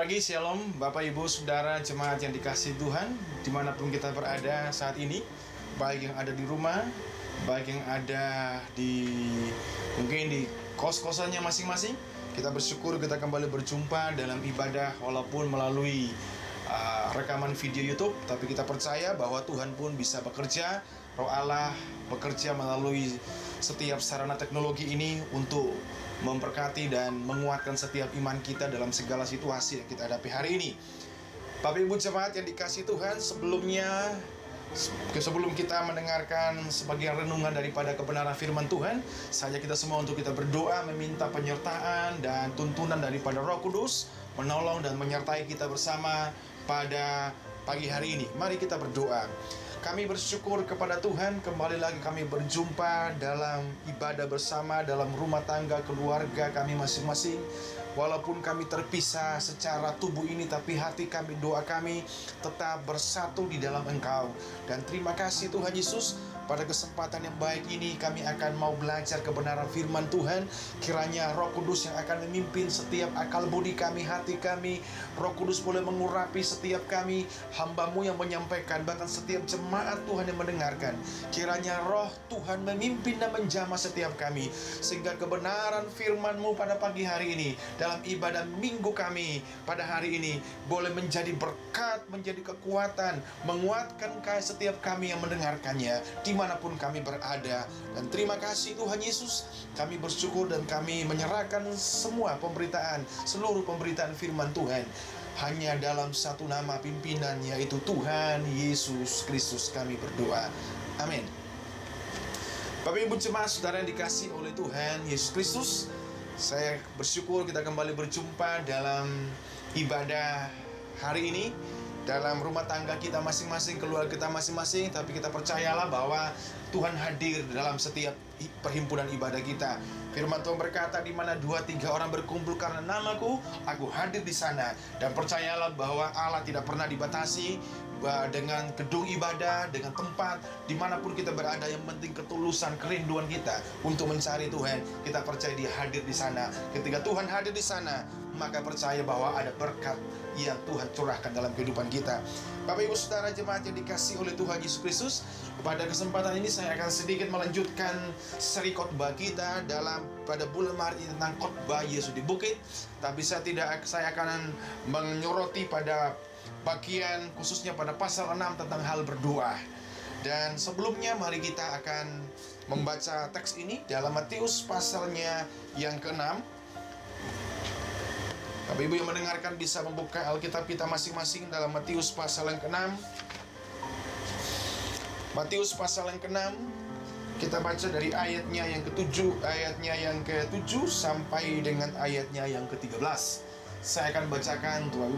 pagi, Shalom Bapak Ibu Saudara jemaat yang dikasihi Tuhan dimanapun kita berada saat ini, baik yang ada di rumah, baik yang ada di mungkin di kos-kosannya masing-masing. Kita bersyukur kita kembali berjumpa dalam ibadah walaupun melalui rekaman video YouTube, tapi kita percaya bahwa Tuhan pun bisa bekerja. Roh Allah bekerja melalui setiap sarana teknologi ini untuk memberkati dan menguatkan setiap iman kita dalam segala situasi yang kita hadapi hari ini. Bapak Ibu jemaat yang dikasihi Tuhan, sebelum kita mendengarkan sebagian renungan daripada kebenaran firman Tuhan, saja kita semua untuk kita berdoa meminta penyertaan dan tuntunan daripada Roh Kudus menolong dan menyertai kita bersama pada pagi hari ini. Mari kita berdoa. Kami bersyukur kepada Tuhan, kembali lagi kami berjumpa dalam ibadah bersama, dalam rumah tangga keluarga kami masing-masing. Walaupun kami terpisah secara tubuh ini, tapi hati kami, doa kami tetap bersatu di dalam Engkau. Dan terima kasih Tuhan Yesus, pada kesempatan yang baik ini kami akan mau belajar kebenaran firman Tuhan. Kiranya Roh Kudus yang akan memimpin setiap akal budi kami, hati kami. Roh Kudus boleh mengurapi setiap kami, hamba-Mu yang menyampaikan, bahkan setiap jemaat Tuhan yang mendengarkan. Kiranya Roh Tuhan memimpin dan menjamah setiap kami, sehingga kebenaran firman-Mu pada pagi hari ini, dalam ibadah minggu kami pada hari ini, boleh menjadi berkat, menjadi kekuatan, menguatkan setiap kami yang mendengarkannya dimanapun kami berada. Dan terima kasih Tuhan Yesus, kami bersyukur dan kami menyerahkan semua pemberitaan, seluruh pemberitaan firman Tuhan hanya dalam satu nama pimpinan, yaitu Tuhan Yesus Kristus kami berdoa. Amin. Bapak Ibu jemaat saudara yang dikasihi oleh Tuhan Yesus Kristus, saya bersyukur kita kembali berjumpa dalam ibadah hari ini, dalam rumah tangga kita masing-masing, keluarga kita masing-masing. Tapi kita percayalah bahwa Tuhan hadir dalam setiap perhimpunan ibadah kita. Firman Tuhan berkata, di mana 2-3 orang berkumpul karena namaku, aku hadir di sana. Dan percayalah bahwa Allah tidak pernah dibatasi dengan gedung ibadah, dengan tempat, dimanapun kita berada. Yang penting ketulusan, kerinduan kita untuk mencari Tuhan. Kita percaya Dia hadir di sana. Ketika Tuhan hadir di sana, maka percaya bahwa ada berkat yang Tuhan curahkan dalam kehidupan kita. Bapak Ibu Saudara jemaat yang dikasihi oleh Tuhan Yesus Kristus, pada kesempatan ini saya akan sedikit melanjutkan seri khotbah kita pada bulan Maret ini tentang khotbah Yesus di bukit. Tapi saya akan menyoroti pada bagian khususnya pada pasal 6 tentang hal berdoa. Dan sebelumnya mari kita akan membaca teks ini dalam Matius pasalnya yang ke-6. Bapak Ibu yang mendengarkan bisa membuka Alkitab kita masing-masing dalam Matius pasal yang ke-6. Matius pasal yang ke-6, kita baca dari ayatnya yang ke-7 sampai dengan ayatnya yang ke-13. Saya akan bacakan untuk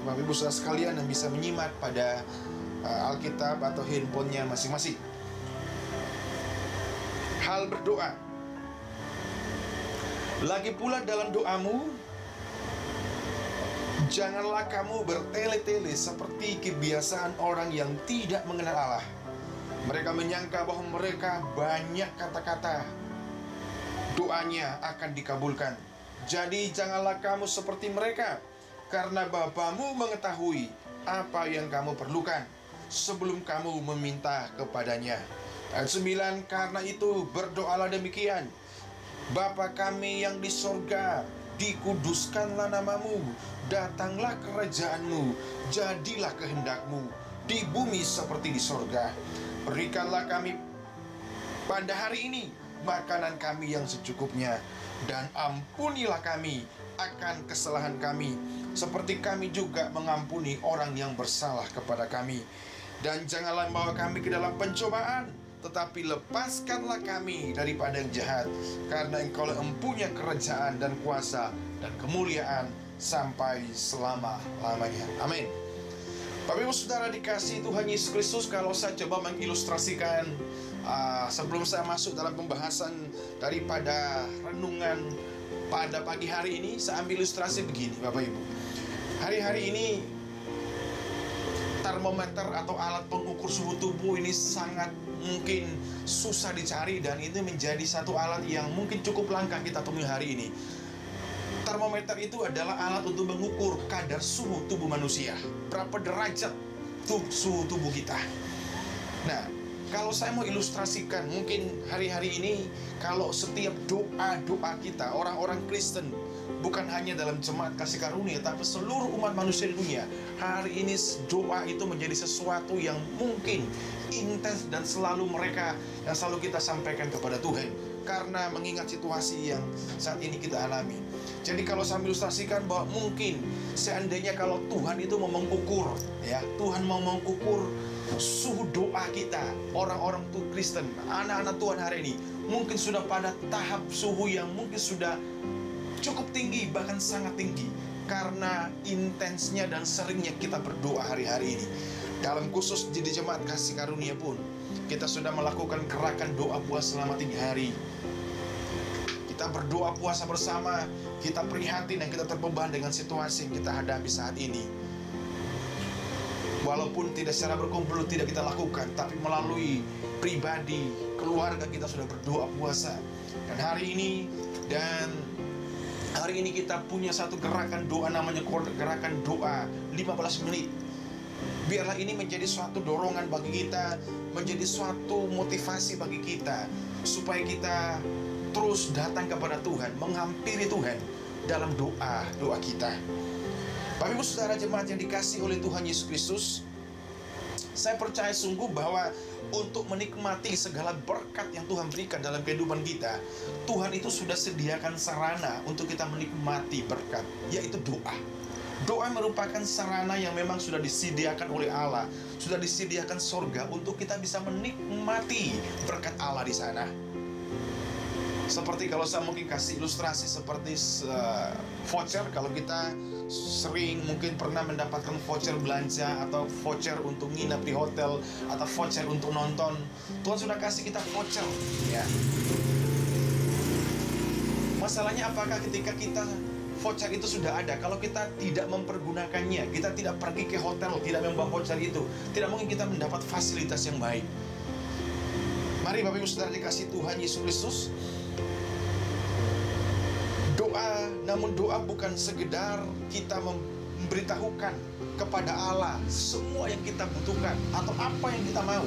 Bapak Ibu saudara sekalian yang bisa menyimak pada Alkitab atau handphonenya masing-masing. Hal berdoa. Lagi pula dalam doamu, janganlah kamu bertele-tele seperti kebiasaan orang yang tidak mengenal Allah. Mereka menyangka bahwa mereka banyak kata-kata, doanya akan dikabulkan. Jadi janganlah kamu seperti mereka, karena Bapamu mengetahui apa yang kamu perlukan sebelum kamu meminta kepadanya. Ayat 9, karena itu berdoalah demikian: Bapa kami yang di sorga, dikuduskanlah namamu, datanglah kerajaanmu, jadilah kehendakmu di bumi seperti di sorga. Berikanlah kami pada hari ini makanan kami yang secukupnya, dan ampunilah kami akan kesalahan kami, seperti kami juga mengampuni orang yang bersalah kepada kami. Dan janganlah membawa kami ke dalam pencobaan, tetapi lepaskanlah kami daripada yang jahat, karena Engkau empunya kerajaan dan kuasa dan kemuliaan sampai selama-lamanya. Amin. Bapak Ibu Saudara dikasihi Tuhan Yesus Kristus, kalau saya coba mengilustrasikan sebelum saya masuk dalam pembahasan daripada renungan pada pagi hari ini, saya ambil ilustrasi begini Bapak Ibu. Hari-hari ini termometer atau alat pengukur suhu tubuh ini sangat mungkin susah dicari, dan ini menjadi satu alat yang mungkin cukup langka kita temui hari ini. Termometer itu adalah alat untuk mengukur kadar suhu tubuh manusia. Berapa derajat suhu tubuh kita. Nah, kalau saya mau ilustrasikan, mungkin hari-hari ini kalau setiap doa-doa kita, orang-orang Kristen, bukan hanya dalam jemaat kasih karunia, tapi seluruh umat manusia di dunia, hari ini doa itu menjadi sesuatu yang mungkin intens dan selalu mereka yang selalu kita sampaikan kepada Tuhan, karena mengingat situasi yang saat ini kita alami. Jadi kalau saya ilustrasikan bahwa mungkin seandainya kalau Tuhan itu mau mengukur, ya, Tuhan mau mengukur suhu doa kita, orang-orang tuh Kristen, anak-anak Tuhan hari ini, mungkin sudah pada tahap suhu yang mungkin sudah cukup tinggi, bahkan sangat tinggi, karena intensnya dan seringnya kita berdoa hari-hari ini. Dalam khusus di jemaat kasih karunia pun, kita sudah melakukan gerakan doa puasa selama 3 hari. Kita berdoa puasa bersama, kita prihatin dan kita terbeban dengan situasi yang kita hadapi saat ini. Walaupun tidak secara berkumpul tidak kita lakukan, tapi melalui pribadi, keluarga kita sudah berdoa puasa. Dan hari ini kita punya satu gerakan doa, namanya gerakan doa 15 menit. Biarlah ini menjadi suatu dorongan bagi kita, menjadi suatu motivasi bagi kita, supaya kita terus datang kepada Tuhan, menghampiri Tuhan dalam doa kita. Bapak Ibu Saudara jemaat yang dikasihi oleh Tuhan Yesus Kristus, saya percaya sungguh bahwa untuk menikmati segala berkat yang Tuhan berikan dalam kehidupan kita, Tuhan itu sudah sediakan sarana untuk kita menikmati berkat, yaitu doa. Doa merupakan sarana yang memang sudah disediakan oleh Allah, sudah disediakan sorga untuk kita bisa menikmati berkat Allah di sana. Seperti kalau saya mungkin kasih ilustrasi seperti voucher, kalau kita sering mungkin pernah mendapatkan voucher belanja atau voucher untuk nginap di hotel atau voucher untuk nonton, Tuhan sudah kasih kita voucher, ya. Masalahnya apakah ketika kita voucher itu sudah ada, kalau kita tidak mempergunakannya, kita tidak pergi ke hotel, tidak membawa voucher itu, tidak mungkin kita mendapat fasilitas yang baik. Mari Bapak Ibu Saudara dikasih Tuhan Yesus Kristus, doa, namun doa bukan sekedar kita memberitahukan kepada Allah semua yang kita butuhkan atau apa yang kita mau.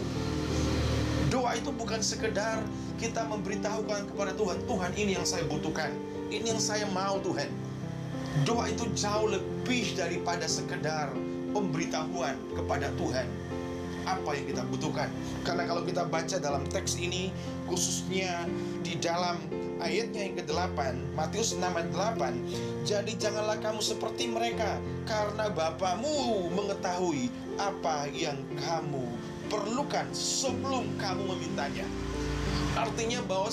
Doa itu bukan sekedar kita memberitahukan kepada Tuhan, Tuhan ini yang saya butuhkan, ini yang saya mau Tuhan. Doa itu jauh lebih daripada sekedar pemberitahuan kepada Tuhan apa yang kita butuhkan. Karena kalau kita baca dalam teks ini, khususnya di dalam ayatnya yang ke-8, Matius 6 ayat 8, jadi janganlah kamu seperti mereka, karena Bapamu mengetahui apa yang kamu perlukan sebelum kamu memintanya. Artinya bahwa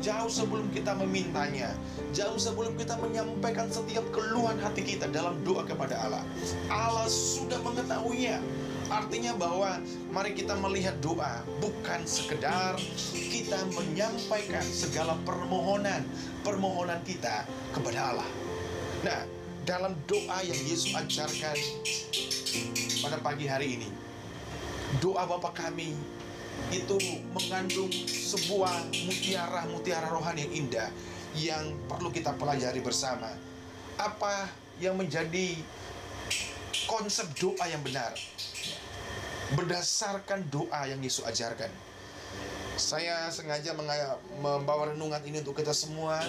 jauh sebelum kita memintanya, jauh sebelum kita menyampaikan setiap keluhan hati kita dalam doa kepada Allah, Allah sudah mengetahuinya. Artinya bahwa mari kita melihat doa bukan sekedar kita menyampaikan segala permohonan kita kepada Allah. Nah, dalam doa yang Yesus ajarkan pada pagi hari ini, doa Bapa kami itu mengandung sebuah mutiara rohani yang indah yang perlu kita pelajari bersama. Apa yang menjadi konsep doa yang benar berdasarkan doa yang Yesus ajarkan? Saya sengaja membawa renungan ini untuk kita semua,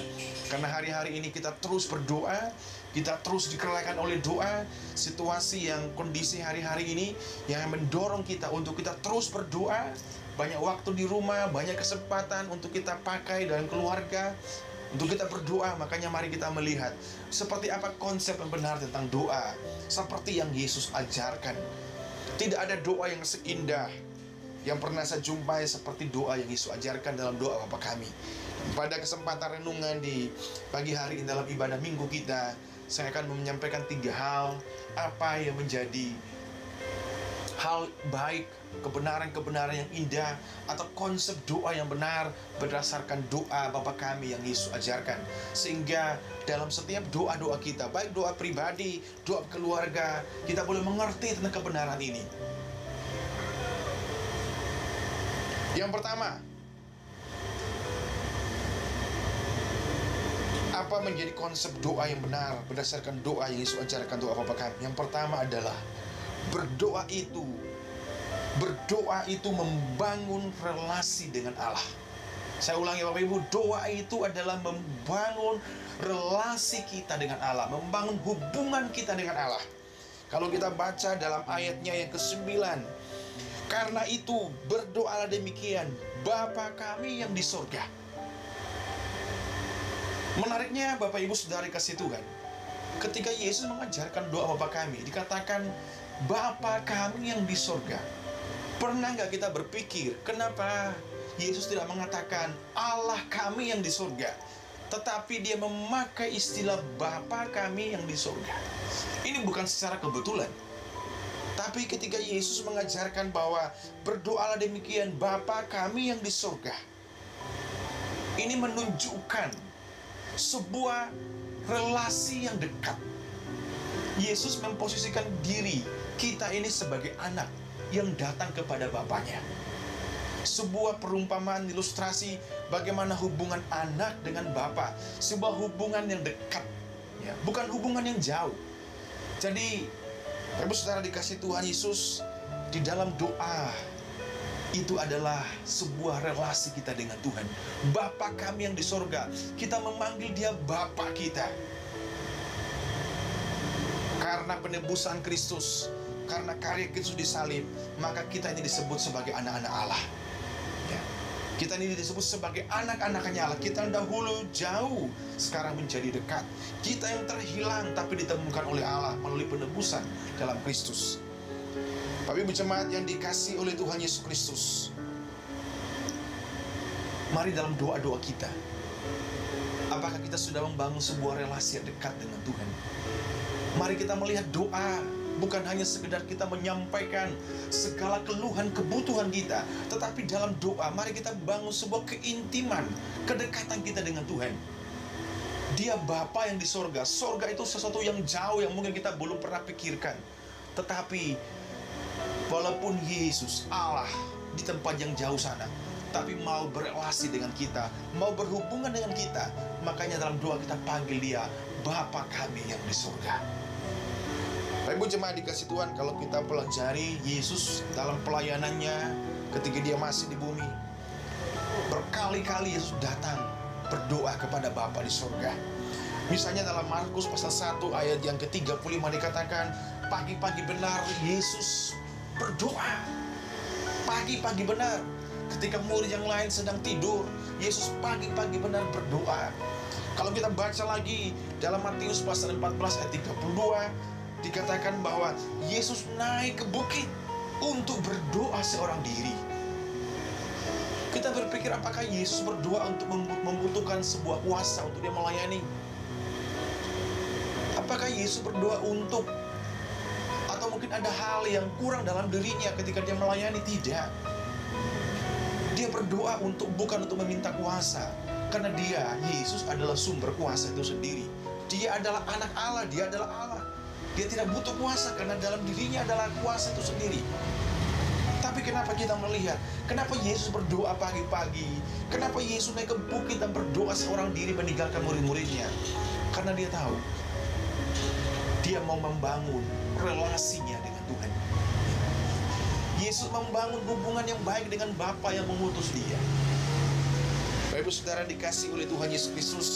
karena hari-hari ini kita terus berdoa, kita terus dikerahkan oleh doa. Situasi yang kondisi hari-hari ini yang mendorong kita untuk kita terus berdoa. Banyak waktu di rumah, banyak kesempatan untuk kita pakai dalam keluarga, untuk kita berdoa. Makanya mari kita melihat seperti apa konsep yang benar tentang doa, seperti yang Yesus ajarkan. Tidak ada doa yang seindah yang pernah saya jumpai seperti doa yang Yesus ajarkan dalam doa Bapa kami. Pada kesempatan renungan di pagi hari ini dalam ibadah minggu kita, saya akan menyampaikan 3 hal apa yang menjadi hal baik, kebenaran-kebenaran yang indah, atau konsep doa yang benar berdasarkan doa Bapa kami yang Yesus ajarkan. Sehingga dalam setiap doa-doa kita, baik doa pribadi, doa keluarga, kita boleh mengerti tentang kebenaran ini. Yang pertama, Apa menjadi konsep doa yang benar berdasarkan doa yang Yesus ajarkan doa Bapa Kami? Yang pertama adalah berdoa itu membangun relasi dengan Allah. Saya ulangi Bapak Ibu, doa itu adalah membangun relasi kita dengan Allah, membangun hubungan kita dengan Allah. Kalau kita baca dalam ayatnya yang ke-9, karena itu berdoalah demikian, Bapa kami yang di surga. Menariknya Bapak Ibu Saudara kasih Tuhan, ketika Yesus mengajarkan doa Bapa kami, dikatakan Bapa kami yang di surga. Pernah nggak kita berpikir, kenapa Yesus tidak mengatakan Allah kami yang di surga, tetapi dia memakai istilah Bapa kami yang di surga? Ini bukan secara kebetulan. Tapi ketika Yesus mengajarkan bahwa berdoalah demikian Bapa kami yang di surga, ini menunjukkan sebuah relasi yang dekat. Yesus memposisikan diri kita ini sebagai anak yang datang kepada Bapaknya. Sebuah perumpamaan ilustrasi bagaimana hubungan anak dengan Bapa, sebuah hubungan yang dekat, ya, bukan hubungan yang jauh. Jadi, Ibu Saudara dikasih Tuhan Yesus, di dalam doa itu adalah sebuah relasi kita dengan Tuhan. Bapa kami yang di sorga, kita memanggil dia Bapa kita. Karena penebusan Kristus, karena karya Kristus disalib, maka kita ini disebut sebagai anak-anak Allah. Ya. Kita ini disebut sebagai anak-anaknya Allah. Kita dahulu jauh, sekarang menjadi dekat. Kita yang terhilang tapi ditemukan oleh Allah melalui penebusan dalam Kristus. Bapak Ibu jemaat yang dikasih oleh Tuhan Yesus Kristus, mari dalam doa-doa kita, apakah kita sudah membangun sebuah relasi yang dekat dengan Tuhan? Mari kita melihat doa bukan hanya sekedar kita menyampaikan segala keluhan kebutuhan kita, tetapi dalam doa mari kita bangun sebuah keintiman, kedekatan kita dengan Tuhan. Dia Bapa yang di sorga. Sorga itu sesuatu yang jauh yang mungkin kita belum pernah pikirkan. Tetapi walaupun Yesus Allah di tempat yang jauh sana, tapi mau berelasi dengan kita, mau berhubungan dengan kita, makanya dalam doa kita panggil dia Bapa kami yang di surga. Bapak Ibu jemaat dikasih Tuhan, kalau kita pelajari Yesus dalam pelayanannya ketika dia masih di bumi, berkali-kali Yesus datang berdoa kepada Bapa di surga. Misalnya dalam Markus pasal 1 ayat yang ke-35 dikatakan, pagi-pagi benar Yesus berdoa. Pagi-pagi benar, ketika murid yang lain sedang tidur, Yesus pagi-pagi benar berdoa. Kalau kita baca lagi dalam Matius pasal 14 ayat 32, dikatakan bahwa Yesus naik ke bukit untuk berdoa seorang diri. Kita berpikir apakah Yesus berdoa untuk membutuhkan sebuah kuasa untuk dia melayani? Apakah Yesus berdoa untuk, atau mungkin ada hal yang kurang dalam dirinya ketika dia melayani? Tidak. Dia berdoa bukan untuk meminta kuasa, karena dia, Yesus adalah sumber kuasa itu sendiri. Dia adalah anak Allah, dia adalah Allah. Dia tidak butuh kuasa karena dalam dirinya adalah kuasa itu sendiri. Tapi kenapa kita melihat, kenapa Yesus berdoa pagi-pagi? Kenapa Yesus naik ke bukit dan berdoa seorang diri meninggalkan murid-muridnya? Karena dia tahu, dia mau membangun relasinya dengan Tuhan. Yesus membangun hubungan yang baik dengan Bapa yang mengutus dia. Bapak Ibu Saudara dikasih oleh Tuhan Yesus Kristus,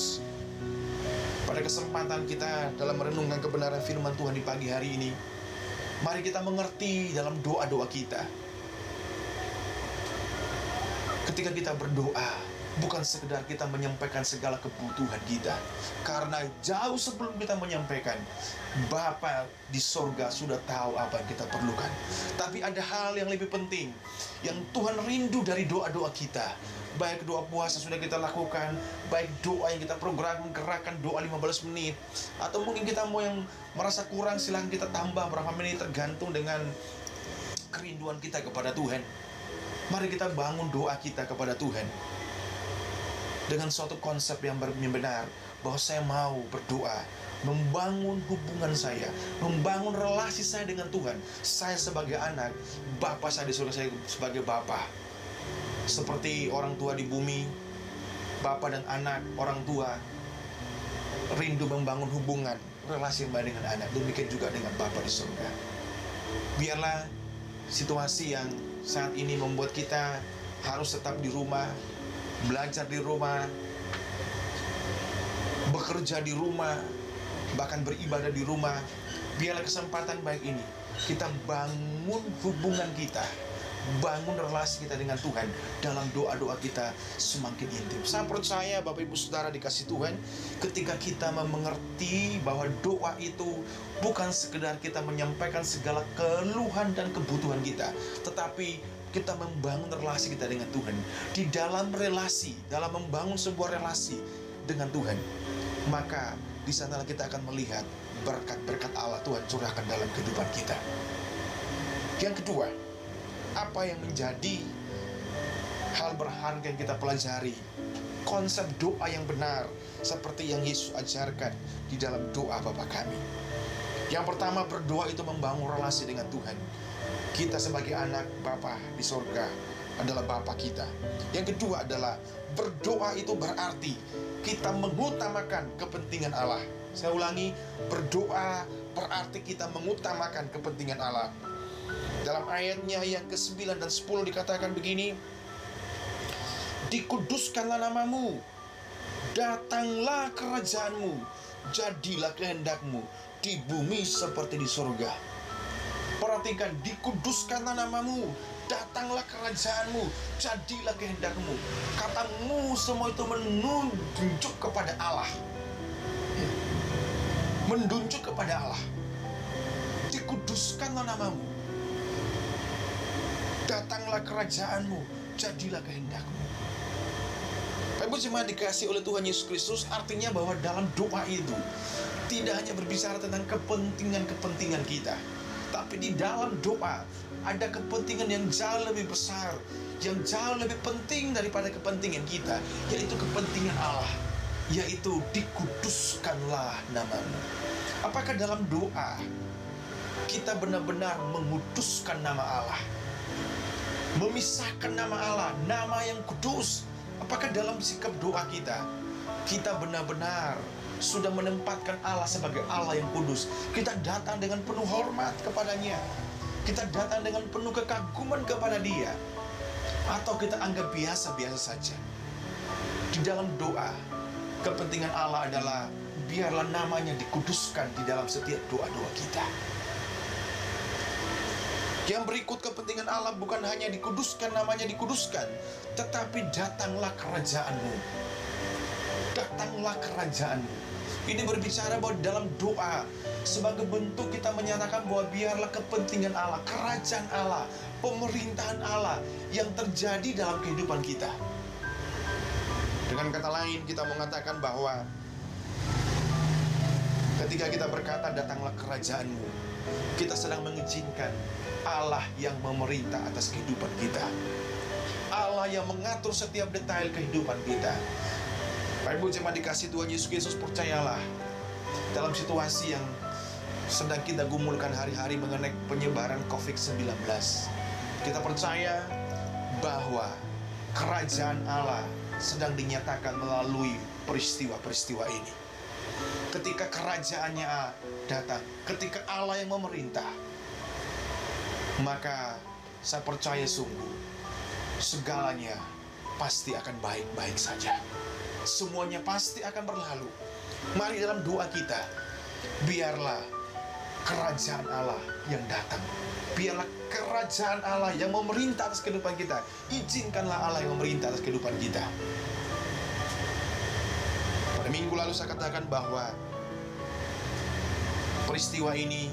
pada kesempatan kita dalam merenungkan kebenaran firman Tuhan di pagi hari ini, mari kita mengerti dalam doa-doa kita. Ketika kita berdoa, bukan sekedar kita menyampaikan segala kebutuhan kita, karena jauh sebelum kita menyampaikan, Bapa di sorga sudah tahu apa yang kita perlukan. Tapi ada hal yang lebih penting, yang Tuhan rindu dari doa-doa kita. Baik doa puasa sudah kita lakukan, baik doa yang kita program gerakan doa 15 menit, atau mungkin kita mau yang merasa kurang, silahkan kita tambah berapa menit tergantung dengan kerinduan kita kepada Tuhan. Mari kita bangun doa kita kepada Tuhan dengan suatu konsep yang benar, bahwa saya mau berdoa, membangun hubungan saya, membangun relasi saya dengan Tuhan. Saya sebagai anak, Bapa saya di surga, saya sebagai Bapa. Seperti orang tua di bumi, Bapa dan anak, orang tua, rindu membangun hubungan, relasi yang baik dengan anak. Demikian juga dengan Bapa di surga. Biarlah situasi yang saat ini membuat kita harus tetap di rumah, belajar di rumah, bekerja di rumah, bahkan beribadah di rumah. Biarlah kesempatan baik ini kita bangun hubungan kita, bangun relasi kita dengan Tuhan. Dalam doa-doa kita semakin intim. Saya percaya Bapak Ibu Saudara dikasih Tuhan, ketika kita mengerti bahwa doa itu bukan sekedar kita menyampaikan segala keluhan dan kebutuhan kita, tetapi kita membangun relasi kita dengan Tuhan. Di dalam relasi, dalam membangun sebuah relasi dengan Tuhan, maka di sanalah kita akan melihat berkat-berkat Allah Tuhan curahkan dalam kehidupan kita. Yang kedua, apa yang menjadi hal berharga yang kita pelajari? Konsep doa yang benar seperti yang Yesus ajarkan di dalam doa Bapa kami. Yang pertama, berdoa itu membangun relasi dengan Tuhan. Kita sebagai anak Bapa di surga adalah Bapa kita. Yang kedua adalah berdoa itu berarti kita mengutamakan kepentingan Allah. Saya ulangi, berdoa berarti kita mengutamakan kepentingan Allah. Dalam ayatnya yang ke-9 dan 10 dikatakan begini, dikuduskanlah namamu, datanglah kerajaanmu, jadilah kehendakmu di bumi seperti di surga. Perhatikan, dikuduskanlah namamu, datanglah kerajaanmu, jadilah kehendakmu. Katamu semua itu menunjuk kepada Allah, menunjuk kepada Allah. Dikuduskanlah namamu, datanglah kerajaanmu, jadilah kehendakmu. Bapak Ibu jemaat dikasih oleh Tuhan Yesus Kristus, artinya bahwa dalam doa itu tidak hanya berbicara tentang kepentingan-kepentingan kita, tapi di dalam doa ada kepentingan yang jauh lebih besar, yang jauh lebih penting daripada kepentingan kita, yaitu kepentingan Allah, yaitu dikuduskanlah namamu. Apakah dalam doa kita benar-benar menguduskan nama Allah, memisahkan nama Allah, nama yang kudus? Apakah dalam sikap doa kita benar-benar sudah menempatkan Allah sebagai Allah yang kudus? Kita datang dengan penuh hormat kepadanya, kita datang dengan penuh kekaguman kepada Dia, atau kita anggap biasa-biasa saja? Di dalam doa, kepentingan Allah adalah biarlah namanya dikuduskan di dalam setiap doa-doa kita. Yang berikut, kepentingan Allah bukan hanya dikuduskan, namanya dikuduskan, tetapi datanglah kerajaanmu. Datanglah kerajaanmu. Ini berbicara bahwa dalam doa, sebagai bentuk kita menyatakan bahwa biarlah kepentingan Allah, kerajaan Allah, pemerintahan Allah yang terjadi dalam kehidupan kita. Dengan kata lain, kita mengatakan bahwa ketika kita berkata datanglah kerajaanmu, kita sedang mengizinkan Allah yang memerintah atas kehidupan kita, Allah yang mengatur setiap detail kehidupan kita. Bapak Ibu jemaat dikasih Tuhan Yesus Kristus, percayalah, dalam situasi yang sedang kita gumulkan hari-hari mengenai penyebaran COVID-19, kita percaya bahwa kerajaan Allah sedang dinyatakan melalui peristiwa-peristiwa ini. Ketika kerajaannya datang, ketika Allah yang memerintah, maka saya percaya sungguh segalanya pasti akan baik-baik saja. Semuanya pasti akan berlalu. Mari dalam doa kita, biarlah kerajaan Allah yang datang, biarlah kerajaan Allah yang memerintah atas kehidupan kita. Izinkanlah Allah yang memerintah atas kehidupan kita. Pada minggu lalu saya katakan bahwa peristiwa ini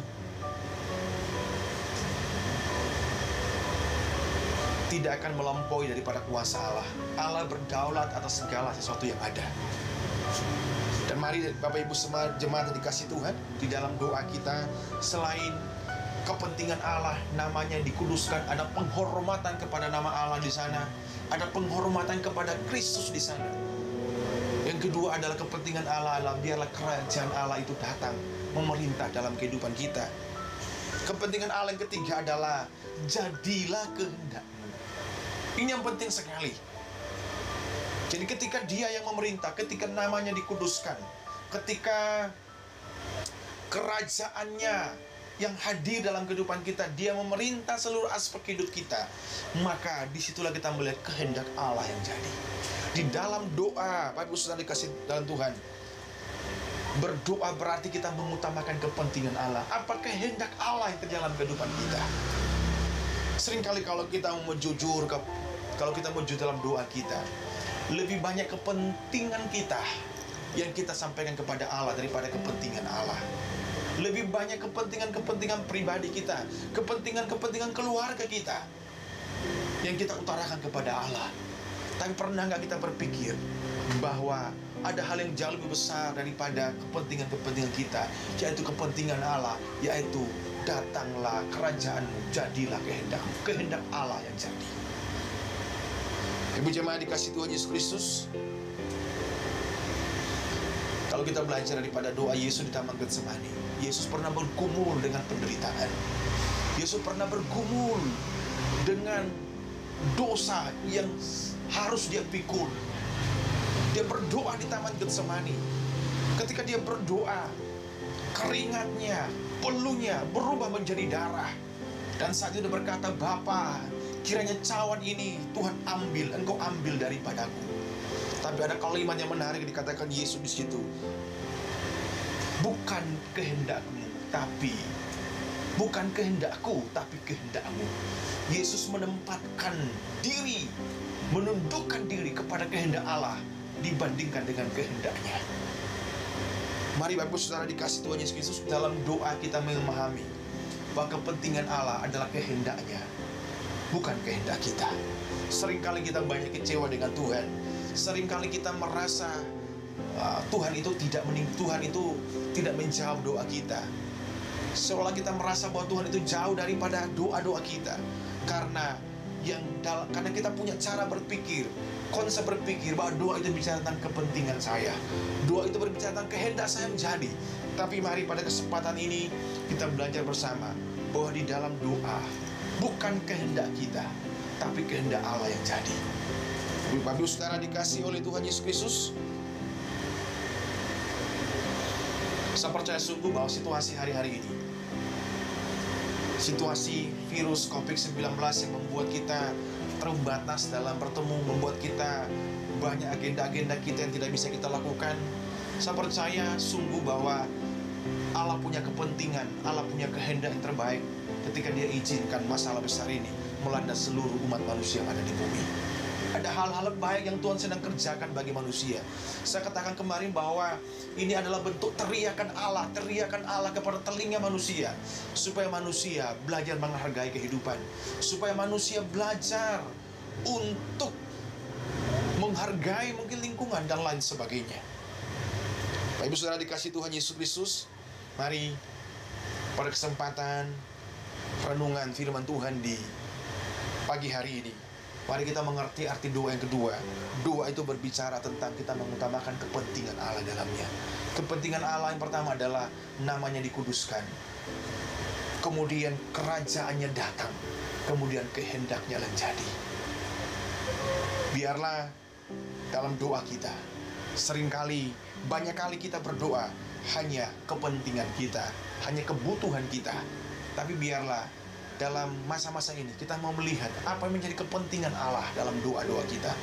tidak akan melampaui daripada kuasa Allah. Allah berdaulat atas segala sesuatu yang ada. Dan mari Bapak Ibu semua jemaat yang dikasih Tuhan, di dalam doa kita, selain kepentingan Allah, namanya dikuduskan, ada penghormatan kepada nama Allah di sana, ada penghormatan kepada Kristus di sana. Yang kedua adalah kepentingan Allah adalah biarlah kerajaan Allah itu datang memerintah dalam kehidupan kita. Kepentingan Allah yang ketiga adalah jadilah kehendakmu. Ini yang penting sekali. Jadi ketika Dia yang memerintah, ketika namanya dikuduskan, ketika kerajaannya yang hadir dalam kehidupan kita, dia memerintah seluruh aspek hidup kita, maka disitulah kita melihat kehendak Allah yang jadi. Di dalam doa, Bapak Ibu Saudara dikasih dalam Tuhan, berdoa berarti kita mengutamakan kepentingan Allah. Apa kehendak Allah yang terjadi dalam kehidupan kita? Seringkali kalau kita mau jujur, kalau kita mau jujur dalam doa kita, lebih banyak kepentingan kita yang kita sampaikan kepada Allah daripada kepentingan Allah. Lebih banyak kepentingan pribadi kita, kepentingan keluarga kita yang kita utarakan kepada Allah. Tapi pernah nggak kita berpikir bahwa ada hal yang jauh lebih besar daripada kepentingan kita, yaitu kepentingan Allah, yaitu datanglah kerajaanmu, jadilah kehendakmu, kehendak Allah yang jadi. Ibu jemaat dikasih Tuhan Yesus Kristus, kalau kita belajar daripada doa Yesus di Taman Getsemani, Yesus pernah bergumul dengan penderitaan. Yesus pernah bergumul dengan dosa yang harus dia pikul. Dia berdoa di Taman Getsemani. Ketika dia berdoa, keringatnya, peluhnya berubah menjadi darah. Dan saat itu dia berkata, Bapa, kiranya cawan ini Tuhan ambil, Engkau ambil daripadaku. Tapi ada kalimat yang menarik dikatakan Yesus di situ. Bukan kehendakmu, bukan kehendakku, tapi kehendakmu. Yesus menempatkan diri, menundukkan diri kepada kehendak Allah dibandingkan dengan kehendaknya. Mari Bapak Ibu Saudara dikasih Tuhan Yesus Kristus, dalam doa kita memahami bahwa kepentingan Allah adalah kehendaknya, bukan kehendak kita. Seringkali kita banyak kecewa dengan Tuhan. Seringkali kita merasa Tuhan itu tidak menjawab doa kita. Seolah kita merasa bahwa Tuhan itu jauh daripada doa-doa kita. Karena kita punya cara berpikir, konsep berpikir bahwa doa itu bicara tentang kepentingan saya. Doa itu berbicara tentang kehendak saya menjadi. Tapi mari pada kesempatan ini kita belajar bersama bahwa di dalam doa bukan kehendak kita, tapi kehendak Allah yang jadi. Bapak Ibu Saudara dikasih oleh Tuhan Yesus Kristus, saya percaya sungguh bahwa situasi hari-hari ini, situasi virus COVID-19 yang membuat kita terbatas dalam bertemu, membuat kita banyak agenda-agenda kita yang tidak bisa kita lakukan. Saya percaya sungguh bahwa Allah punya kepentingan, Allah punya kehendak yang terbaik ketika Dia izinkan masalah besar ini melanda seluruh umat manusia yang ada di bumi. Ada hal-hal baik yang Tuhan sedang kerjakan bagi manusia. Saya katakan kemarin bahwa ini adalah bentuk teriakan Allah kepada telinga manusia, supaya manusia belajar menghargai kehidupan, supaya manusia belajar untuk menghargai mungkin lingkungan dan lain sebagainya. Bapak Ibu Saudara dikasih Tuhan Yesus Kristus, mari pada kesempatan renungan firman Tuhan di pagi hari ini, mari kita mengerti arti doa yang kedua. Doa itu berbicara tentang kita mengutamakan kepentingan Allah dalamnya. Kepentingan Allah yang pertama adalah namanya dikuduskan, kemudian kerajaannya datang, kemudian kehendaknya menjadi. Biarlah dalam doa kita, banyak kali kita berdoa hanya kepentingan kita, hanya kebutuhan kita. Tapi biarlah dalam masa-masa ini kita mau melihat apa yang menjadi kepentingan Allah dalam doa-doa kita,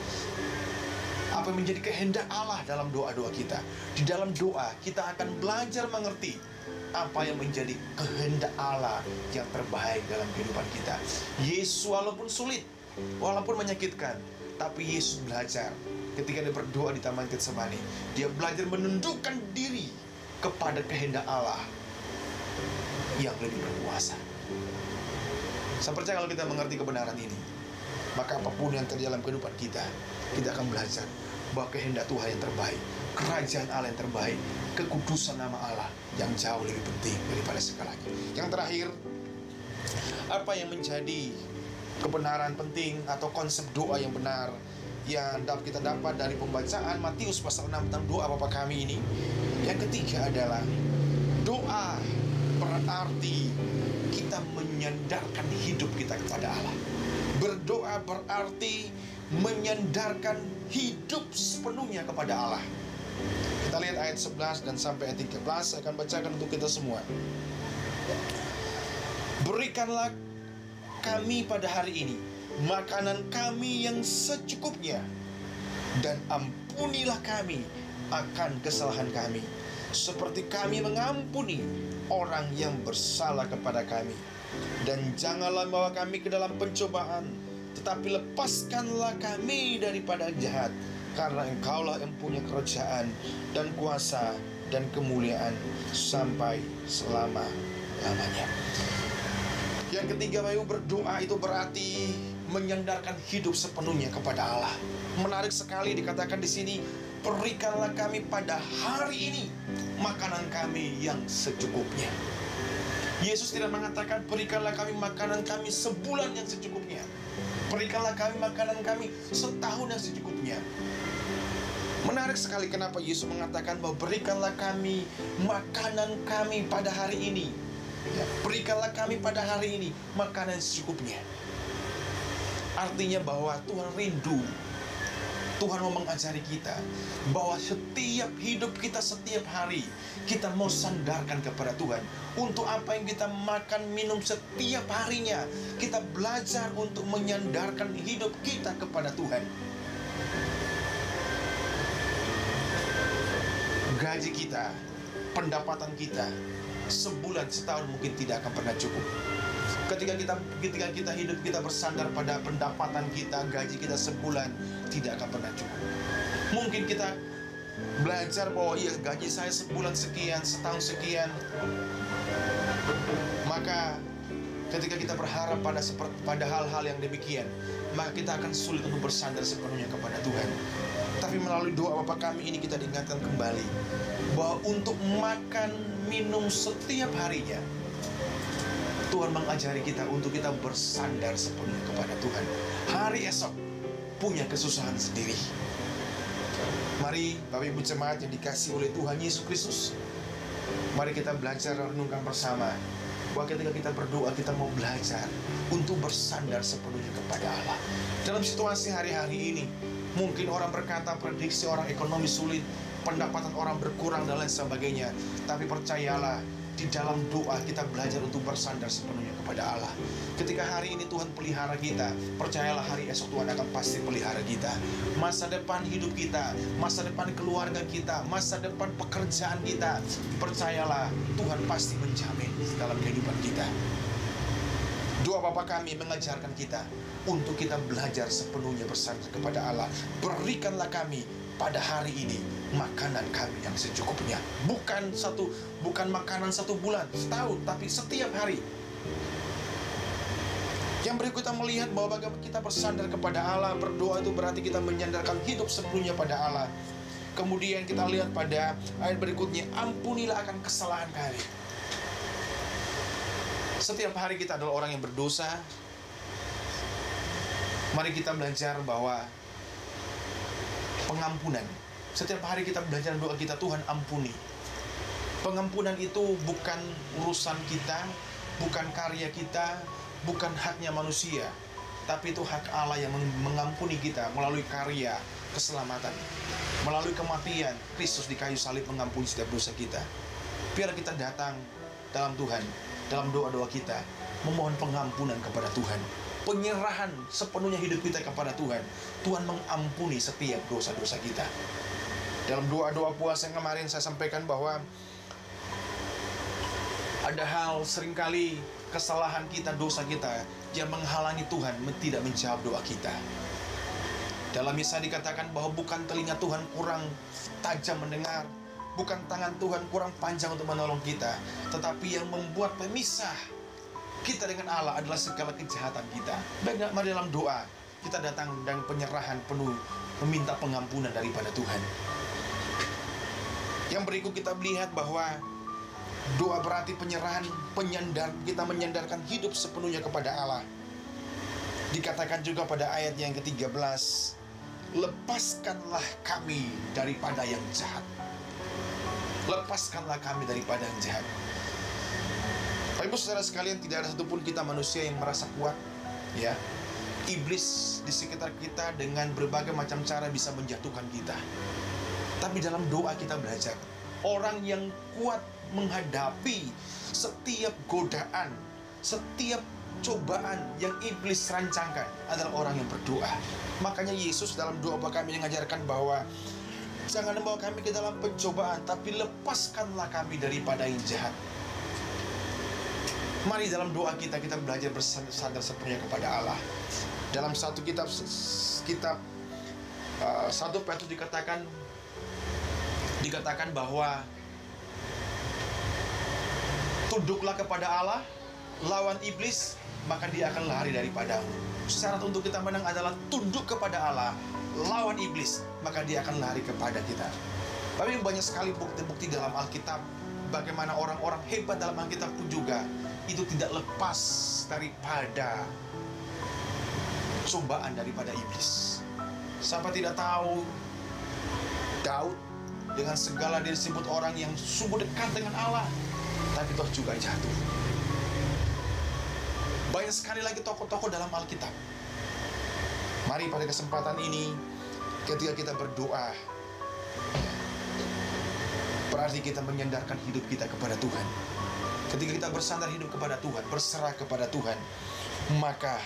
apa yang menjadi kehendak Allah dalam doa-doa kita. Di dalam doa kita akan belajar mengerti apa yang menjadi kehendak Allah yang terbaik dalam kehidupan kita. Yesus walaupun sulit, walaupun menyakitkan, tapi Yesus belajar ketika dia berdoa di Taman Getsemani. Dia belajar menundukkan diri kepada kehendak Allah yang lebih berkuasa. Saya percaya kalau kita mengerti kebenaran ini, maka apapun yang terjadi dalam kehidupan kita akan belajar bahwa kehendak Tuhan yang terbaik, kerajaan Allah yang terbaik, kekudusan nama Allah yang jauh lebih penting daripada segalanya. Yang terakhir, apa yang menjadi kebenaran penting atau konsep doa yang benar yang dapat kita dapat dari pembacaan Matius pasal 6 tentang doa Bapa Kami ini? Yang ketiga adalah doa berarti kita menyandarkan hidup kita kepada Allah. Berdoa berarti menyandarkan hidup sepenuhnya kepada Allah. Kita Kita lihat ayat 11 dan sampai ayat 13. Saya akan bacakan untuk kita semua. Berikanlah kami pada hari ini makanan kami yang secukupnya, dan ampunilah kami akan kesalahan kami, seperti kami mengampuni orang yang bersalah kepada kami. Dan janganlah membawa kami ke dalam pencobaan, tetapi lepaskanlah kami daripada jahat, karena Engkaulah yang punya kerajaan dan kuasa dan kemuliaan sampai selama-lamanya. Yang ketiga, berdoa itu berarti menyandarkan hidup sepenuhnya kepada Allah. Menarik sekali dikatakan di sini, berikanlah kami pada hari ini makanan kami yang secukupnya. Yesus tidak mengatakan berikanlah kami makanan kami sebulan yang secukupnya, berikanlah kami makanan kami setahun yang secukupnya. Menarik sekali kenapa Yesus mengatakan bahwa berikanlah kami makanan kami pada hari ini. Ya, berikanlah kami pada hari ini makanan secukupnya. Artinya bahwa Tuhan rindu, Tuhan mau mengajari kita bahwa setiap hidup kita, setiap hari kita mau sandarkan kepada Tuhan. Untuk apa yang kita makan, minum setiap harinya, kita belajar untuk menyandarkan hidup kita kepada Tuhan. Gaji kita, pendapatan kita, sebulan, setahun mungkin tidak akan pernah cukup. Ketika kita hidup, kita bersandar pada pendapatan kita, gaji kita sebulan tidak akan pernah cukup. Mungkin kita belajar bahwa iya, gaji saya sebulan sekian, setahun sekian. Maka ketika kita berharap pada hal-hal yang demikian, maka kita akan sulit untuk bersandar sepenuhnya kepada Tuhan. Tapi melalui doa Bapa Kami ini kita diingatkan kembali bahwa untuk makan minum setiap harinya, Tuhan mengajari kita untuk kita bersandar sepenuhnya kepada Tuhan. Hari esok punya kesusahan sendiri. Mari Bapak Ibu jemaat yang dikasihi oleh Tuhan Yesus Kristus, mari kita belajar renungkan bersama bahwa ketika kita berdoa, kita mau belajar untuk bersandar sepenuhnya kepada Allah. Dalam situasi hari-hari ini, mungkin orang berkata prediksi orang ekonomi sulit, pendapatan orang berkurang dan lain sebagainya. Tapi percayalah, di dalam doa kita belajar untuk bersandar sepenuhnya kepada Allah. Ketika hari ini Tuhan pelihara kita, percayalah hari esok Tuhan akan pasti pelihara kita. Masa depan hidup kita, masa depan keluarga kita, masa depan pekerjaan kita, percayalah Tuhan pasti menjamin dalam kehidupan kita. Doa Bapa Kami mengajarkan kita untuk kita belajar sepenuhnya bersandar kepada Allah. Berikanlah kami pada hari ini makanan kami yang secukupnya. Bukan makanan satu bulan, setahun, tapi setiap hari. Yang berikut kita melihat bahwa bagaimana kita bersandar kepada Allah. Berdoa itu berarti kita menyandarkan hidup sepenuhnya pada Allah. Kemudian kita lihat pada ayat berikutnya, ampunilah akan kesalahan kami. Setiap hari kita adalah orang yang berdosa. Mari kita belajar bahwa pengampunan. Setiap hari kita belajar doa kita, Tuhan ampuni. Pengampunan itu bukan urusan kita, bukan karya kita, bukan haknya manusia, tapi itu hak Allah yang mengampuni kita melalui karya keselamatan, melalui kematian Kristus di kayu salib mengampuni setiap dosa kita. Biar kita datang dalam Tuhan, dalam doa-doa kita, memohon pengampunan kepada Tuhan, penyerahan sepenuhnya hidup kita kepada Tuhan. Tuhan mengampuni setiap dosa-dosa kita. Dalam doa-doa puasa yang kemarin saya sampaikan bahwa ada hal seringkali kesalahan kita, dosa kita yang menghalangi Tuhan tidak menjawab doa kita. Dalam Yesaya dikatakan bahwa bukan telinga Tuhan kurang tajam mendengar, bukan tangan Tuhan kurang panjang untuk menolong kita, tetapi yang membuat pemisah kita dengan Allah adalah segala kejahatan kita. Baik, mari dalam doa kita datang dengan penyerahan penuh, meminta pengampunan daripada Tuhan. Yang berikut kita melihat bahwa doa berarti penyerahan, kita menyandarkan hidup sepenuhnya kepada Allah. Dikatakan juga pada ayat yang ke-13, lepaskanlah kami daripada yang jahat. Lepaskanlah kami daripada yang jahat. Bapak Ibu Saudara sekalian, tidak ada satupun kita manusia yang merasa kuat, ya. Iblis di sekitar kita dengan berbagai macam cara bisa menjatuhkan kita. Tapi dalam doa kita belajar, orang yang kuat menghadapi setiap godaan, setiap cobaan yang iblis rancangkan adalah orang yang berdoa. Makanya Yesus dalam doa kami mengajarkan bahwa jangan membawa kami ke dalam pencobaan, tapi lepaskanlah kami daripada yang jahat. Mari dalam doa kita belajar bersandar sepenuhnya kepada Allah. Dalam satu kitab 1 Petrus dikatakan bahwa tunduklah kepada Allah, lawan iblis, maka dia akan lari daripadamu. Syarat untuk kita menang adalah tunduk kepada Allah, lawan iblis, maka dia akan lari kepada kita. Tapi banyak sekali bukti-bukti dalam Alkitab, bagaimana orang-orang hebat dalam Alkitab pun juga itu tidak lepas daripada cobaan daripada iblis. Siapa tidak tahu Daud dengan segala dia disebut orang yang sungguh dekat dengan Allah, tapi toh juga jatuh. Banyak sekali lagi tokoh-tokoh dalam Alkitab. Mari pada kesempatan ini, ketika kita berdoa, berarti kita menyandarkan hidup kita kepada Tuhan. Ketika kita bersandar hidup kepada Tuhan, berserah kepada Tuhan, maka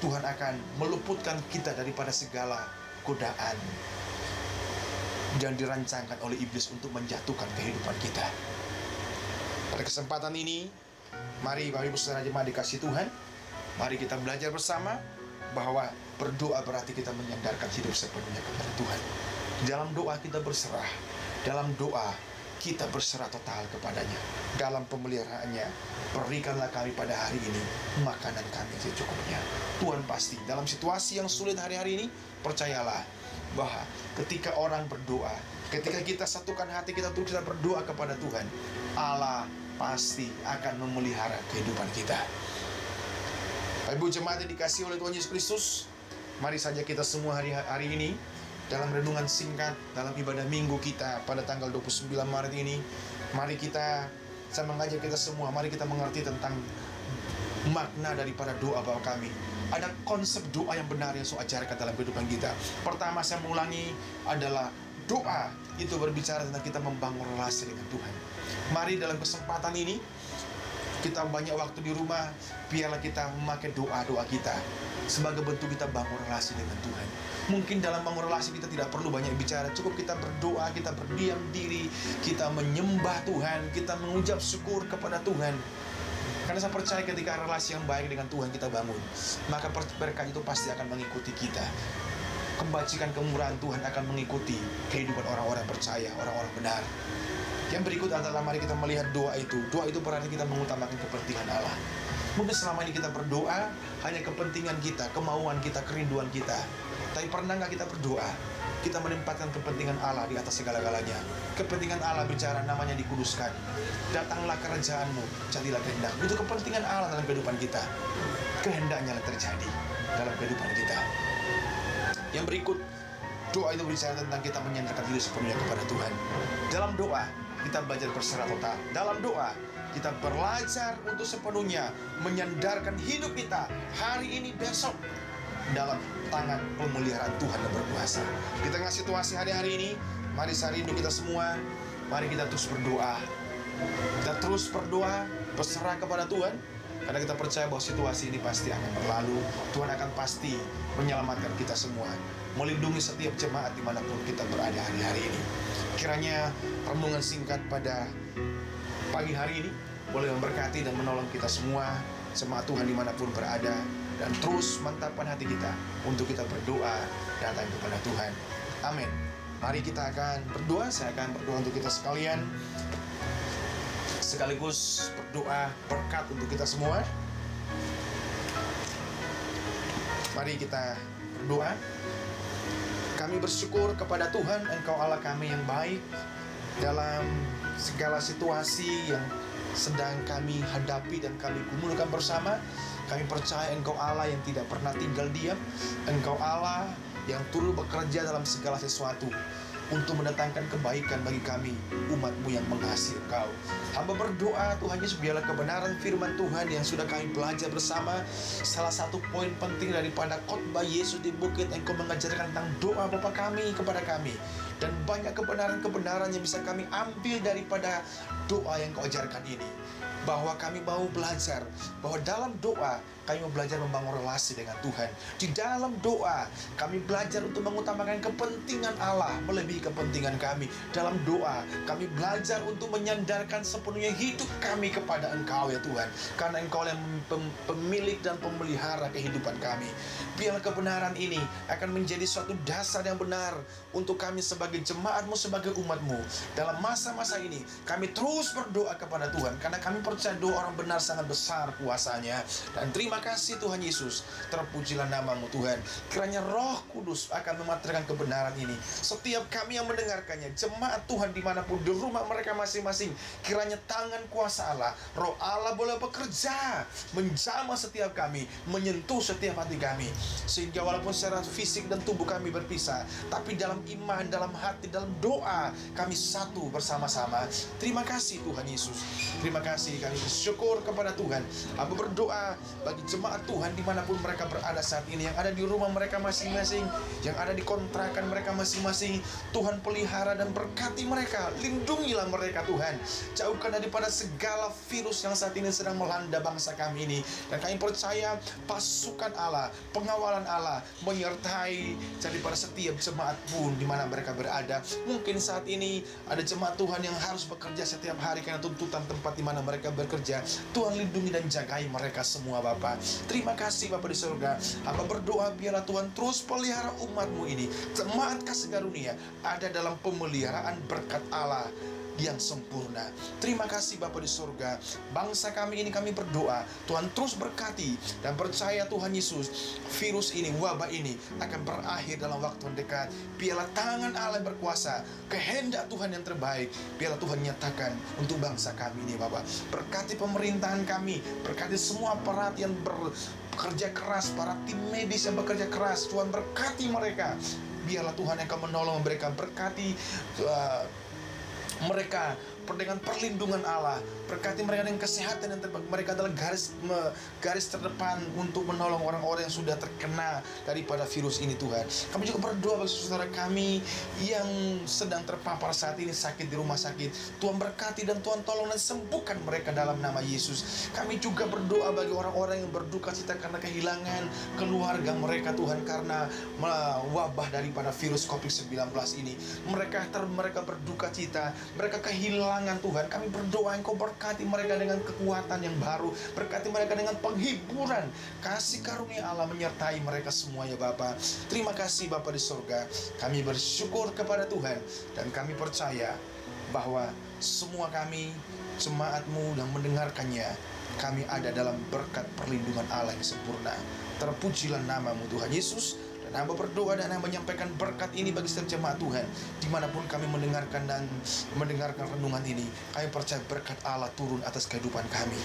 Tuhan akan meluputkan kita daripada segala godaan yang dirancangkan oleh iblis untuk menjatuhkan kehidupan kita. Pada kesempatan ini, mari Bapak Ibu Saudara jemaat dikasih Tuhan, mari kita belajar bersama bahwa berdoa berarti kita menyandarkan hidup sepenuhnya kepada Tuhan. Dalam doa kita berserah, dalam doa kita berserah total kepadanya. Dalam pemeliharaannya, berikanlah kami pada hari ini makanan kami secukupnya. Tuhan pasti dalam situasi yang sulit hari-hari ini, percayalah bahwa ketika orang berdoa, ketika kita satukan hati kita untuk kita berdoa kepada Tuhan, Allah pasti akan memelihara kehidupan kita. Ibu jemaat yang dikasihi oleh Tuhan Yesus Kristus, mari saja kita semua hari ini dalam renungan singkat dalam ibadah minggu kita pada tanggal 29 Maret ini, mari saya mengajak kita semua, mari kita mengerti tentang makna daripada doa Bapa kami. Ada konsep doa yang benar yang saya ajarkan dalam kehidupan kita. Pertama, saya mengulangi, adalah doa itu berbicara tentang kita membangun relasi dengan Tuhan. Mari dalam kesempatan ini, kita banyak waktu di rumah, biarlah kita memakai doa-doa kita sebagai bentuk kita bangun relasi dengan Tuhan. Mungkin dalam bangun relasi kita tidak perlu banyak bicara, cukup kita berdoa, kita berdiam diri, kita menyembah Tuhan, kita mengucap syukur kepada Tuhan. Karena saya percaya ketika relasi yang baik dengan Tuhan kita bangun, maka berkat itu pasti akan mengikuti kita. Kebajikan kemurahan Tuhan akan mengikuti kehidupan orang-orang percaya, orang-orang benar. Yang berikut adalah mari kita melihat doa itu. Doa itu berarti kita mengutamakan kepentingan Allah. Mungkin selama ini kita berdoa hanya kepentingan kita, kemauan kita, kerinduan kita. Tapi pernah nggak kita berdoa, kita menempatkan kepentingan Allah di atas segala-galanya. Kepentingan Allah bicara, namanya dikuduskan. Datanglah kerajaanmu, jadilah kehendakmu. Itu kepentingan Allah dalam kehidupan kita. Kehendaknya yang terjadi dalam kehidupan kita. Yang berikut, doa itu berbicara tentang kita menyandarkan diri sepenuhnya kepada Tuhan. Dalam doa, kita belajar berserah total. Dalam doa, kita belajar untuk sepenuhnya menyandarkan hidup kita hari ini, besok dalam tangan pemeliharaan Tuhan yang berkuasa. Di tengah situasi hari-hari ini, mari saya rindu kita semua, mari kita terus berdoa. Kita terus berdoa, berserah kepada Tuhan, karena kita percaya bahwa situasi ini pasti akan berlalu. Tuhan akan pasti menyelamatkan kita semua, melindungi setiap jemaat dimanapun kita berada hari-hari ini. Kiranya renungan singkat pada pagi hari ini boleh memberkati dan menolong kita semua, jemaat Tuhan dimanapun berada, dan terus mantapkan hati kita untuk kita berdoa datang kepada Tuhan. Amin. Mari kita akan berdoa. Saya akan berdoa untuk kita sekalian, sekaligus berdoa berkat untuk kita semua. Mari kita berdoa. Kami bersyukur kepada Tuhan, Engkau Allah kami yang baik dalam segala situasi yang sedang kami hadapi dan kami gumulkan bersama. Kami percaya Engkau Allah yang tidak pernah tinggal diam. Engkau Allah yang turut bekerja dalam segala sesuatu untuk mendatangkan kebaikan bagi kami, umat-Mu yang mengasihi Engkau. Hamba berdoa Tuhan Yesus, biarlah kebenaran firman Tuhan yang sudah kami belajar bersama, salah satu poin penting daripada khotbah Yesus di bukit, Engkau mengajarkan tentang doa Bapa kami kepada kami. Dan banyak kebenaran-kebenaran yang bisa kami ambil daripada doa yang Kau ajarkan ini. Bahwa kami mau belajar, bahwa dalam doa kami mau belajar membangun relasi dengan Tuhan. Di dalam doa kami belajar untuk mengutamakan kepentingan Allah melebihi kepentingan kami. Dalam doa kami belajar untuk menyandarkan sepenuhnya hidup kami kepada Engkau ya Tuhan. Karena Engkau yang pemilik dan pemelihara kehidupan kami. Biarlah kebenaran ini akan menjadi suatu dasar yang benar untuk kami sebagai jemaat-Mu, sebagai umat-Mu. Dalam masa-masa ini kami terus berdoa kepada Tuhan, karena kami percaya doa orang benar sangat besar kuasanya. Dan terima kasih Tuhan Yesus, terpujilah nama-Mu Tuhan. Kiranya Roh Kudus akan mematerkan kebenaran ini. Setiap kami yang mendengarkannya, jemaat Tuhan dimanapun di rumah mereka masing-masing, kiranya tangan kuasa Allah, Roh Allah boleh bekerja, menjamah setiap kami, menyentuh setiap hati kami. Sehingga walaupun secara fisik dan tubuh kami berpisah, tapi dalam iman, dalam hati, dalam doa kami satu bersama-sama. Terima kasih Tuhan Yesus. Terima kasih, kami bersyukur kepada Tuhan. Aku berdoa bagi jemaat Tuhan dimanapun mereka berada saat ini, yang ada di rumah mereka masing-masing, yang ada di kontrakan mereka masing-masing. Tuhan pelihara dan berkati mereka, lindungilah mereka Tuhan. Jauhkan daripada segala virus yang saat ini sedang melanda bangsa kami ini. Dan kami percaya pasukan Allah, pengawalan Allah menyertai daripada setiap jemaat pun di mana mereka berada. Mungkin saat ini ada jemaat Tuhan yang harus bekerja setiap hari karena tuntutan tempat di mana mereka bekerja. Tuhan lindungi dan jagai mereka semua Bapa. Terima kasih Bapa di surga. Hamba berdoa biarlah Tuhan terus pelihara umat-Mu ini. Jemaat Kasih Karunia ada dalam pemeliharaan berkat Allah yang sempurna. Terima kasih Bapa di surga. Bangsa kami ini kami berdoa, Tuhan terus berkati, dan percaya Tuhan Yesus, virus ini, wabah ini akan berakhir dalam waktu yang dekat. Biarlah tangan Allah yang berkuasa, kehendak Tuhan yang terbaik, biarlah Tuhan nyatakan untuk bangsa kami ini Bapa. Berkati pemerintahan kami, berkati semua aparat yang bekerja keras, para tim medis yang bekerja keras, Tuhan berkati mereka. Biarlah Tuhan yang akan menolong mereka, berkati mereka dengan perlindungan Allah, berkati mereka dengan kesehatan yang terbaik. Mereka adalah garis terdepan untuk menolong orang-orang yang sudah terkena daripada virus ini Tuhan. Kami juga berdoa bagi saudara kami yang sedang terpapar saat ini sakit di rumah sakit. Tuhan berkati dan Tuhan tolong dan sembuhkan mereka dalam nama Yesus. Kami juga berdoa bagi orang-orang yang berduka cita karena kehilangan keluarga mereka Tuhan, karena wabah daripada virus COVID-19 ini. Mereka berduka cita, mereka kehilangan Tuhan. Kami berdoa Engkau berkati mereka dengan kekuatan yang baru, berkati mereka dengan penghiburan. Kasih karunia Allah menyertai mereka semua ya Bapa. Terima kasih Bapa di surga. Kami bersyukur kepada Tuhan, dan kami percaya bahwa semua kami, jemaat-Mu yang mendengarkannya, kami ada dalam berkat perlindungan Allah yang sempurna. Terpujilah nama-Mu Tuhan Yesus. Dan hamba berdoa dan hamba menyampaikan berkat ini bagi setiap jemaat Tuhan dimanapun kami mendengarkan renungan ini. Kami percaya berkat Allah turun atas kehidupan kami.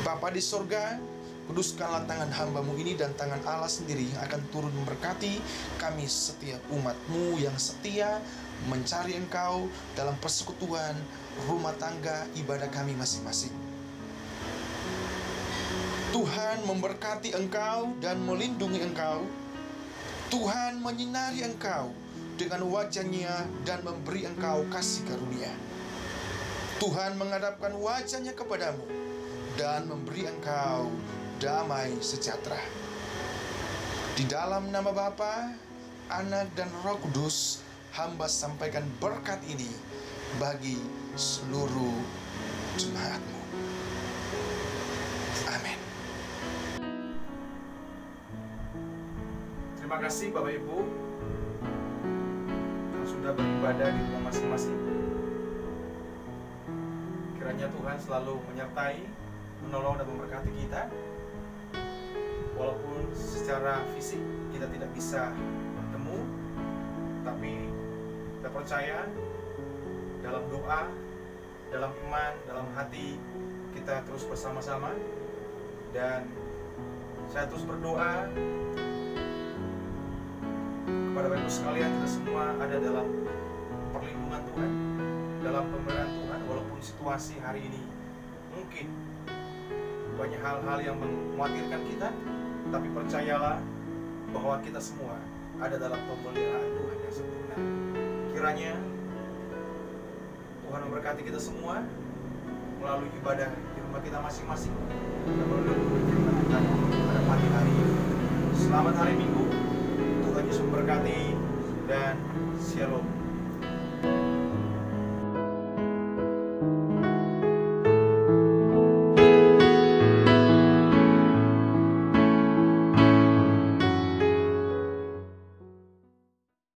Bapa di surga, kuduskanlah tangan hamba-Mu ini dan tangan Allah sendiri yang akan turun memberkati kami setiap umat-Mu yang setia mencari Engkau dalam persekutuan rumah tangga ibadah kami masing-masing. Tuhan memberkati engkau dan melindungi engkau. Tuhan menyinari engkau dengan wajah-Nya dan memberi engkau kasih karunia. Tuhan menghadapkan wajah-Nya kepadamu dan memberi engkau damai sejahtera. Di dalam nama Bapa, Anak dan Roh Kudus, hamba sampaikan berkat ini bagi seluruh jemaat-Mu. Amin. Terima kasih Bapak Ibu yang sudah beribadah di rumah masing-masing. Kiranya Tuhan selalu menyertai, menolong dan memberkati kita. Walaupun secara fisik kita tidak bisa bertemu, tapi kita percaya dalam doa, dalam iman, dalam hati kita terus bersama-sama. Dan saya terus berdoa kepada Bapak Ibu sekalian, kita semua ada dalam perlindungan Tuhan, dalam pemeliharaan Tuhan. Walaupun situasi hari ini mungkin banyak hal-hal yang mengkhawatirkan kita, tapi percayalah bahwa kita semua ada dalam pemeliharaan Tuhan yang sempurna. Kiranya Tuhan memberkati kita semua melalui ibadah di rumah kita masing-masing. Kita melalui firman Tuhan pada pagi hari ini. Selamat hari Minggu. Tuhan Yesus memberkati dan shalom.